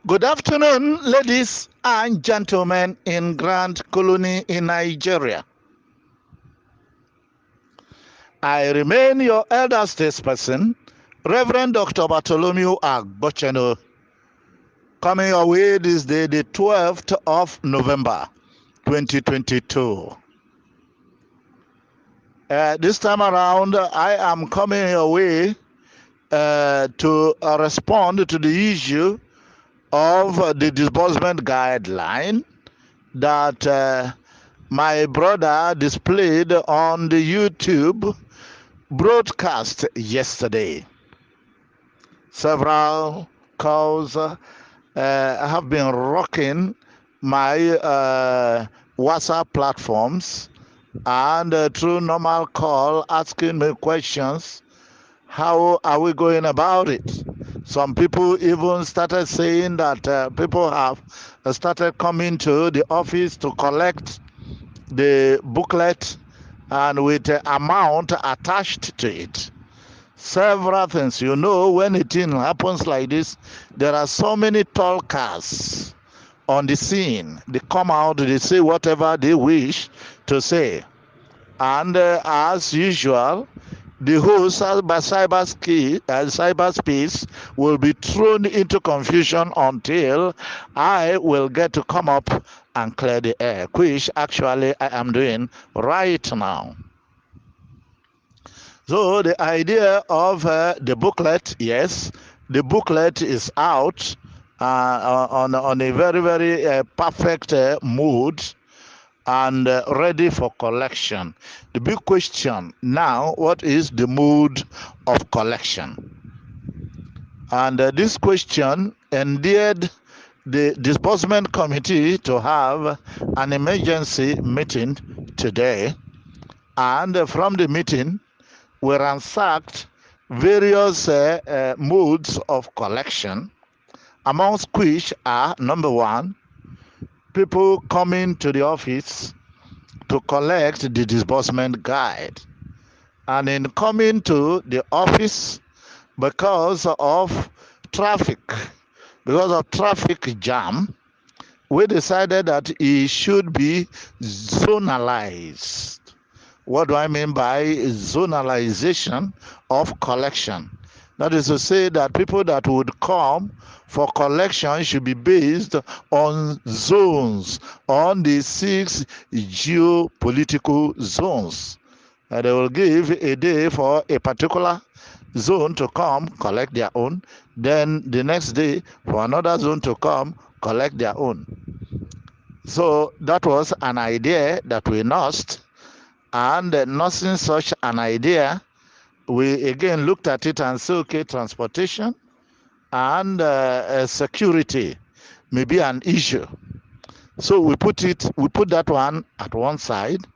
Good afternoon, ladies and gentlemen in Grand Colony in Nigeria. I remain your elder statesperson, Reverend Dr. Bartholomew Agbochenu, coming your way this day, the 12th of November, 2022. This time around, I am coming your way to respond to the issue of the disbursement guideline that my brother displayed on the YouTube broadcast yesterday. Several calls have been rocking my WhatsApp platforms and through normal call asking me questions. How are we going about it? Some people even started saying that people have started coming to the office to collect the booklet and with the amount attached to it. Several things. When a thing happens like this, there are so many talkers on the scene. They come out, they say whatever they wish to say. And as usual, the whole cyberspace will be thrown into confusion until I will get to come up and clear the air, which actually I am doing right now. So the idea of the booklet, yes, the booklet is out on a very, very perfect mood and ready for collection. The big question now, what is the mood of collection? And this question endeared the disbursement committee to have an emergency meeting today. And from the meeting, we ransacked various modes of collection, amongst which are, number one, people coming to the office to collect the disbursement guide. And in coming to the office, because of traffic jam, we decided that it should be zonalized. What do I mean by zonalization of collection? That is to say that people that would come for collection should be based on zones, on the 6 geopolitical zones. They will give a day for a particular zone to come collect their own, then the next day for another zone to come collect their own. So that was an idea that we nursed, and nursing such an idea, we again looked at it and said, okay, transportation and security may be an issue. So we put that one at one side,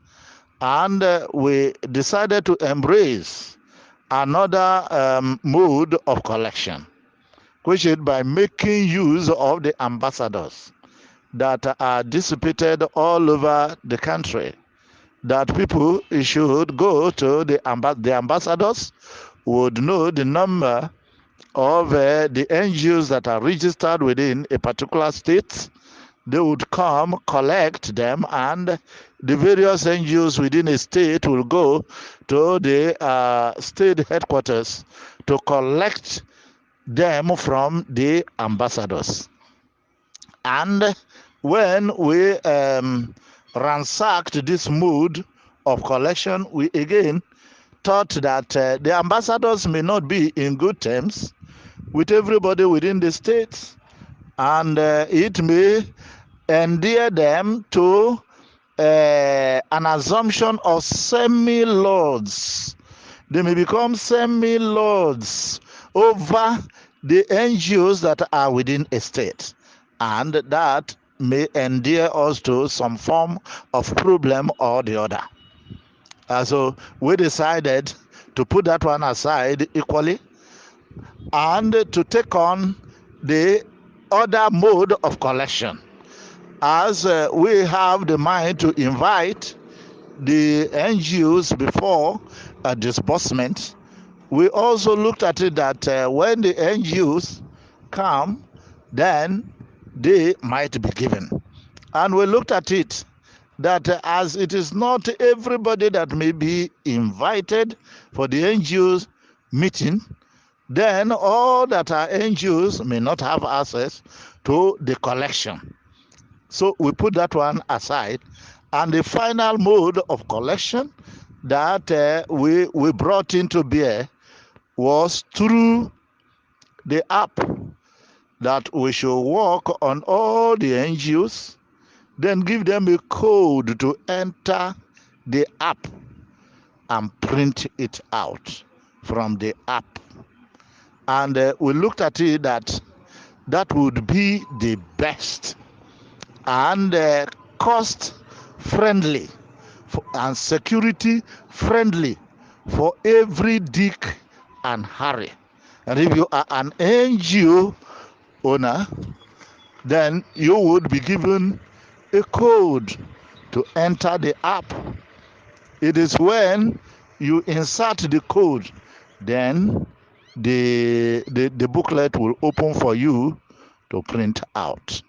and we decided to embrace another mode of collection, which is by making use of the ambassadors that are dissipated all over the country. That people should go to the ambassadors would know the number of the NGOs that are registered within a particular state. They would come, collect them, and the various NGOs within a state will go to the state headquarters to collect them from the ambassadors. And when we ransacked this mood of collection, we again thought that the ambassadors may not be in good terms with everybody within the states, and it may endear them to an assumption of semi-lords. They may become semi-lords over the NGOs that are within a state, and that may endear us to some form of problem or the other. So we decided to put that one aside equally and to take on the other mode of collection, as we have the mind to invite the NGOs before disbursement. We also looked at it that when the NGOs come, then they might be given. And we looked at it that as it is not everybody that may be invited for the NGOs meeting, then all that are NGOs may not have access to the collection. So we put that one aside. And the final mode of collection that we brought into bear was through the app, that we should work on all the NGOs, then give them a code to enter the app and print it out from the app. And we looked at it that would be the best and cost friendly and security friendly for every Dick and Harry. And if you are an NGO owner, then you would be given a code to enter the app. It is when you insert the code, then the booklet will open for you to print out.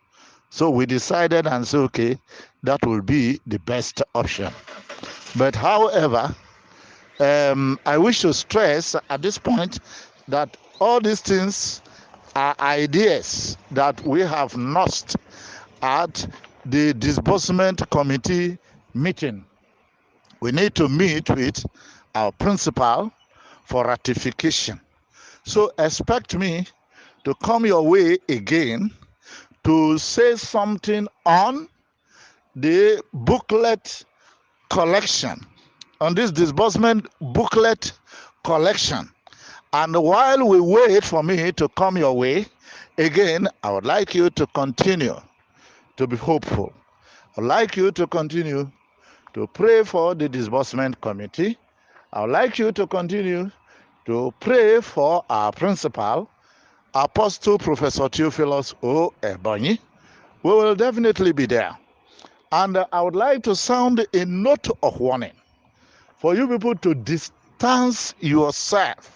So we decided and said, okay, that will be the best option. But however, I wish to stress at this point that all these things are ideas that we have nursed at the disbursement committee meeting. We need to meet with our principal for ratification. So expect me to come your way again to say something on the booklet collection, on this disbursement booklet collection. And while we wait for me to come your way again, I would like you to continue to be hopeful. I'd like you to continue to pray for the disbursement committee. I would like you to continue to pray for our principal, Apostle Professor Theophilus O. Ebonyi. We will definitely be there. And I would like to sound a note of warning for you people to distance yourself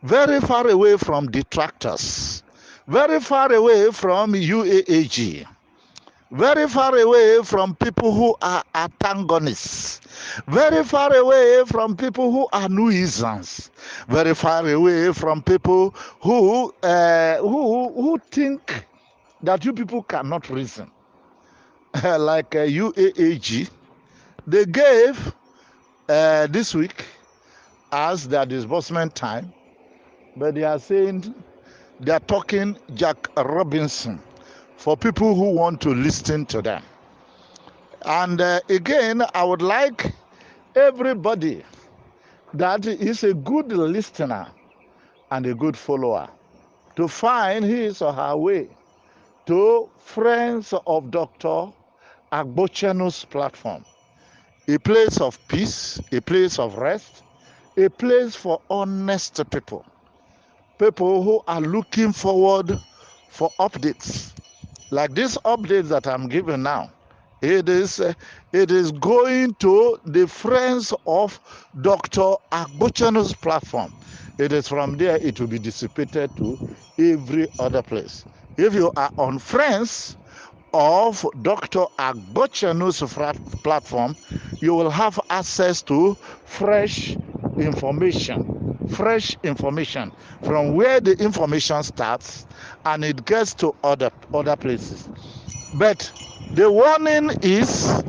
very far away from detractors, very far away from UAAG, very far away from people who are antagonists, very far away from people who are nuisance, very far away from people who think that you people cannot reason. Like UAAG, they gave this week as their disbursement time, but they are saying they are talking Jack Robinson for people who want to listen to them. And again, I would like everybody that is a good listener and a good follower to find his or her way to Friends of Dr. Agbochenu's platform. A place of peace, a place of rest, a place for honest people. People who are looking forward for updates. Like this update that I'm giving now, it is going to the Friends of Dr. Agbochenu's platform. It is from there it will be dissipated to every other place. If you are on Friends of Dr. Agbochenu's platform, you will have access to fresh information from where the information starts and it gets to other places. But the warning is,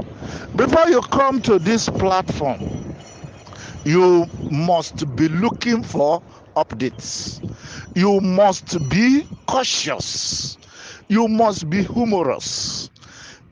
before you come to this platform, you must be looking for updates. You must be cautious. You must be humorous.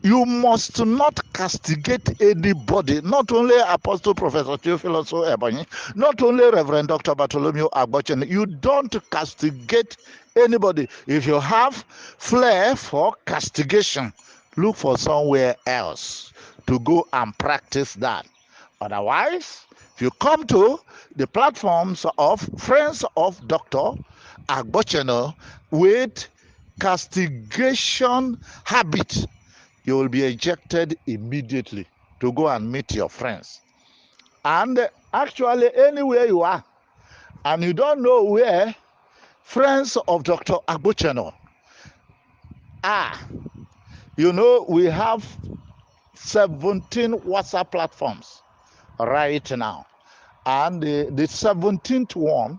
You must not castigate anybody, not only Apostle Professor Theophilus Ebonyi, not only Reverend Dr. Bartholomew Agbochenu. You don't castigate anybody. If you have flair for castigation, look for somewhere else to go and practice that. Otherwise, if you come to the platforms of Friends of Dr. Agbochenu with castigation habit, you will be ejected immediately to go and meet your friends. And actually, anywhere you are, and you don't know where Friends of Dr. Agbochenu Ah, we have 17 WhatsApp platforms right now. And the 17th one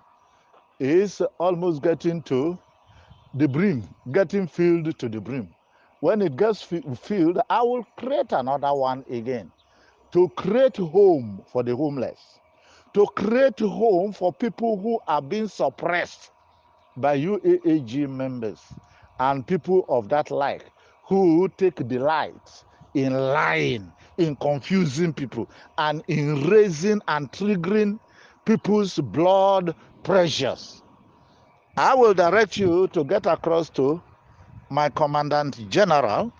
is almost getting to the brim, getting filled to the brim. When it gets filled, I will create another one again to create home for the homeless, to create home for people who are being suppressed by UAAG members and people of that like who take delight in lying, in confusing people, and in raising and triggering people's blood pressures. I will direct you to get across to my Commandant General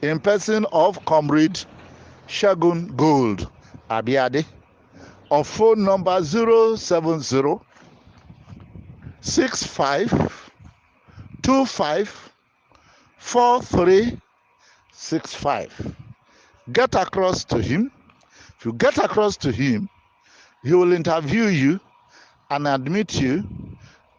in person of Comrade Shagun Gold Abiade of phone number 070 65 25 4365. Get across to him. If you get across to him, he will interview you and admit you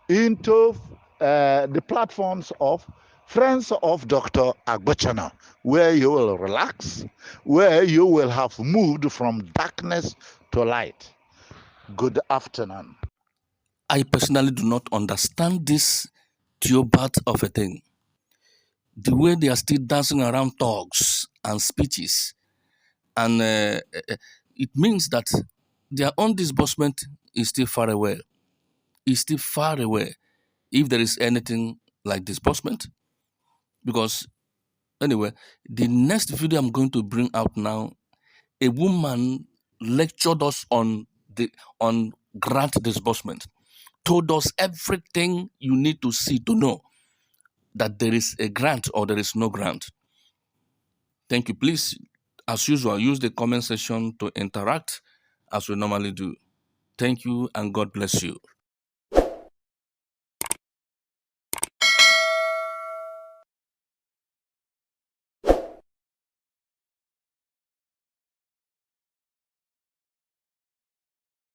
into the platforms of Friends of Dr. Agbochenu, where you will relax, where you will have moved from darkness to light. Good afternoon. I personally do not understand this Theobarth of a thing. The way they are still dancing around talks and speeches, and it means that their own disbursement is still far away. Is still far away, if there is anything like disbursement. Because anyway, the next video I'm going to bring out now, a woman lectured us on grant disbursement, told us everything you need to see to know that there is a grant or there is no grant. Thank you. Please, as usual, use the comment section to interact as we normally do. Thank you and God bless you.